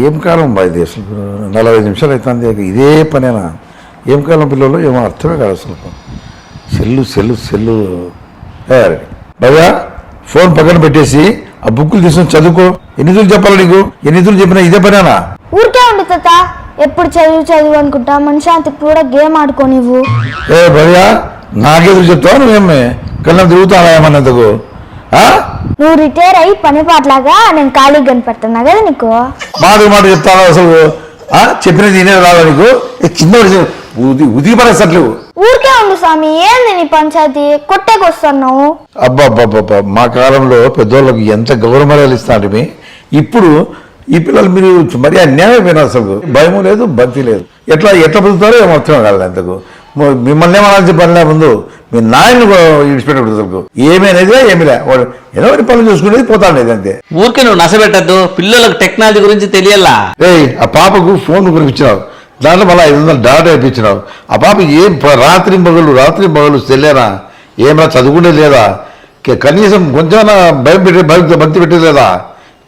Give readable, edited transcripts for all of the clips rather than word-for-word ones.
ఏం కాలం బా ఇది అసలు 45 నిమిషాలు అవుతుంది ఇదే పనేనా ఏం కాలం పిల్లలు ఏమో అర్థమే కాదు అసలు సెల్లు భయ్యా ఫోన్ పక్కన పెట్టేసి ఆ బుక్కులు తీసుకొని చదువుకో ఎన్నితులు చెప్పాలి నీకు ఎన్నితులు చెప్పినా ఇదే పనేనా ఊరికే ఉండు తాత ఎప్పుడు చదువు అనుకుంటా మనశాంతికి కూడా గేమ్ ఆడుకో నువ్వు ఏ భయ్యా నాకెదురు చెప్తావా నువ్వేమే కళ్ళం తిరుగుతావా ఏమన్నందుకు నువ్వు రిటైర్ అయ్యి పని పాటలాగా నేను ఖాళీగా కనిపెడుతున్నా కదా నీకు మాట చెప్తాను అసలు చెప్పినది నేనే రాదా నీకు చిన్న ఉదిగి పడేస్తట్లేవు ఊరికే ఉండు స్వామి ఏంది నీ పంచాయతీ కొట్టేకొస్తున్నావు అబ్బా మా కాలంలో పెద్దోళ్ళకి ఎంత గౌరవమర్యాదలు ఇస్తాంటే ఇప్పుడు ఈ పిల్లలు మీరు మరీ అన్యాయం అయిపోయినా అసలు భయం లేదు భక్తి లేదు ఎట్లా బతుకుతారో ఏమో అర్థం కాదు అంతకు మిమ్మల్ని ఏమనాల్సిన పనిలే ముందు మీ నాయన్ని విడిచిపెట్టకూడదు అసలు ఏమేనేదిగా ఏమిలే వాడు ఏదో పనులు చూసుకునేది పోతాండేది అంతే ఊరికే నువ్వు నసబెట్టద్దు పిల్లలకు టెక్నాలజీ గురించి తెలియాలా ఆ పాపకు ఫోన్ కొనిపించినావు దాంట్లో మళ్ళీ 500 డాటా వేయించినావు ఆ పాప ఏం రాత్రి పగలు తెల్లేనా ఏమన్నా చదువుకునే లేదా కనీసం కొంచెం భక్తి పెట్టేది లేదా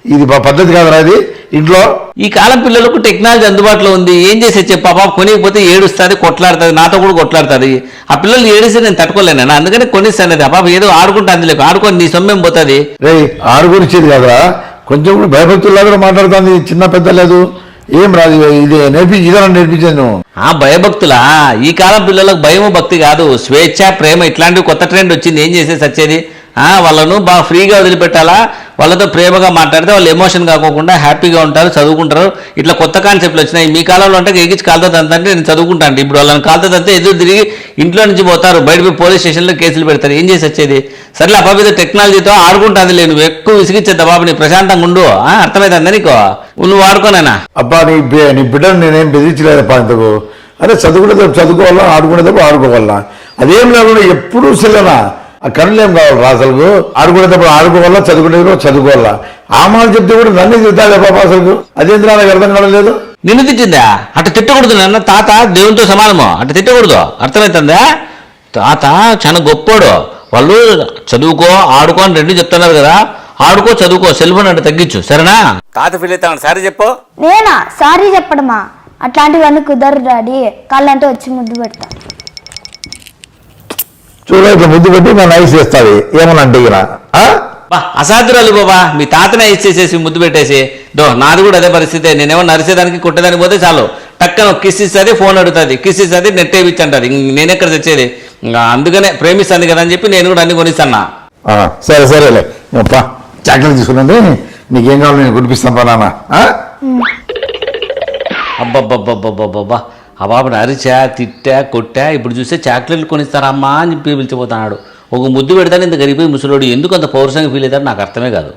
ఇది పద్ధతి కాదురా ఇది ఇంట్లో ఈ కాలం పిల్లలకు టెక్నాలజీ అందుబాటులో ఉంది ఏం చేసే చెప్పు పాప కొనిపోతే ఏడుస్తుంది కొట్లాడుతుంది నాతో కూడా కొట్లాడుతుంది ఆ పిల్లలు ఏడిస్తే నేను తట్టుకోలేను అందుకని కొనిస్తాను ఆ పాప ఏదో ఆడుకుంటుంది లేక ఆడుకొని నీ సొమ్మేం పోతుంది ఆడుకొనిచ్చేది కాదురా కొంచెం కూడా భయభక్తుల్లా కూడా మాట్లాడుతుంది చిన్న పెద్ద లేదు ఏం రాదు ఇది నేర్పించాను నువ్వు భయభక్తులా ఈ కాలం పిల్లలకు భయము భక్తి కాదు స్వేచ్ఛ ప్రేమ ఇట్లాంటివి కొత్త ట్రెండ్ వచ్చింది ఏం చేసేసి వచ్చేది వాళ్ళను బాగా ఫ్రీగా వదిలిపెట్టాలా వాళ్ళతో ప్రేమగా మాట్లాడితే వాళ్ళు ఎమోషన్ కాకోకుండా హ్యాపీగా ఉంటారు చదువుకుంటారు ఇట్లా కొత్త కాన్సెప్ట్లు వచ్చినాయి మీ కాలంలో అంటే ఎగిచి కాలుతుంది అంటే నేను చదువుకుంటాను ఇప్పుడు వాళ్ళని కాలుతుంది అంతే ఎదురు తిరిగి ఇంట్లో నుంచి పోతారు బయటపోయి పోలీస్ స్టేషన్లో కేసులు పెడతారు ఏం చేసి వచ్చేది సరేలే ఆ బాబు టెక్నాలజీతో ఆడుకుంటుంది లేదు నువ్వు ఎక్కువ విసిగిచ్చేద్దా బాబు నీ ప్రశాంతంగా ఉండు అర్థమవుతుందా నీకు నువ్వు ఆడుకోనేనా అబ్బా నీ బిడ్డను నేనేం బెదిరించలేదప్పా ఇంతకు అదే చదువుకోవాలా ఆడుకునేటప్పుడు ఆడుకోవాలా అదేం లేకుండా ఎప్పుడూ సెల్లనా ఆ కళ్ళు ఏం కావాలి అసలు ఆడుకునేటప్పుడు ఆడుకోవాలా చదువుకునేటప్పుడు చదువుకోవాలా ఆ మాట చెప్తే కూడా నన్ను తిట్టాలి పాప అసలు అదేంటి నాకు అర్థం కావలేదు నిన్ను తిట్టిందా అట్లా తిట్టకూడదు నాన్న తాత దేవునితో సమానము అట్లా తిట్టకూడదు అర్థమవుతుందా తాత చాలా గొప్పోడు వాళ్ళు చదువుకో ఆడుకో అని రెండు చెప్తున్నారు కదా ఆడుకో చదువుకో సెల్ ఫోన్ అంటే తగ్గించు సరేనా తాత ఫీల్ అవుతాను సారీ చెప్పు నేనా సారీ చెప్పడమా అట్లాంటివన్నీ కుదరదు డాడీ కాళ్ళంటే వచ్చి ముద్దు పెడతా చూడ ఇట్లా ముద్దు పెట్టి నన్ను ఐస్ చేస్తావి ఏమన్నా అంటే అసాధ్యురాలు బాబా మీ తాతనే ఐస్ చేసేసి ముద్దు పెట్టేసి నాది కూడా అదే పరిస్థితి నేనేమో నరిసేదానికి కొట్టేదానికి పోతే చాలు టక్కన కిస్ ఇస్తుంది ఫోన్ అడుగుతుంది కిస్ ఇస్తుంది నెట్ వేయించంటారు నేనెక్కడ తెచ్చేది అందుకనే ప్రేమిస్తాను కదా అని చెప్పి నేను కూడా అన్ని కొనిస్తాను సరేలే చాక్లెట్ తీసుకున్నాండి నీకేం కావాలి నేను కొనిపిస్తాను పా నాన్న అబ్బబ్బబ్బబ్బబ్బబ్బా ఆ బాబుని అరిచా తిట్టా కొట్టా ఇప్పుడు చూస్తే చాక్లెట్లు కొనిస్తారమ్మా అని చెప్పి పిలిచిపోతున్నాడు ఒక ముద్దు పెడతాను ఇంత గరిపోయి ముసలోడు ఎందుకు అంత పౌరుషంగా ఫీల్ అవుతాడు నాకు అర్థమే కాదు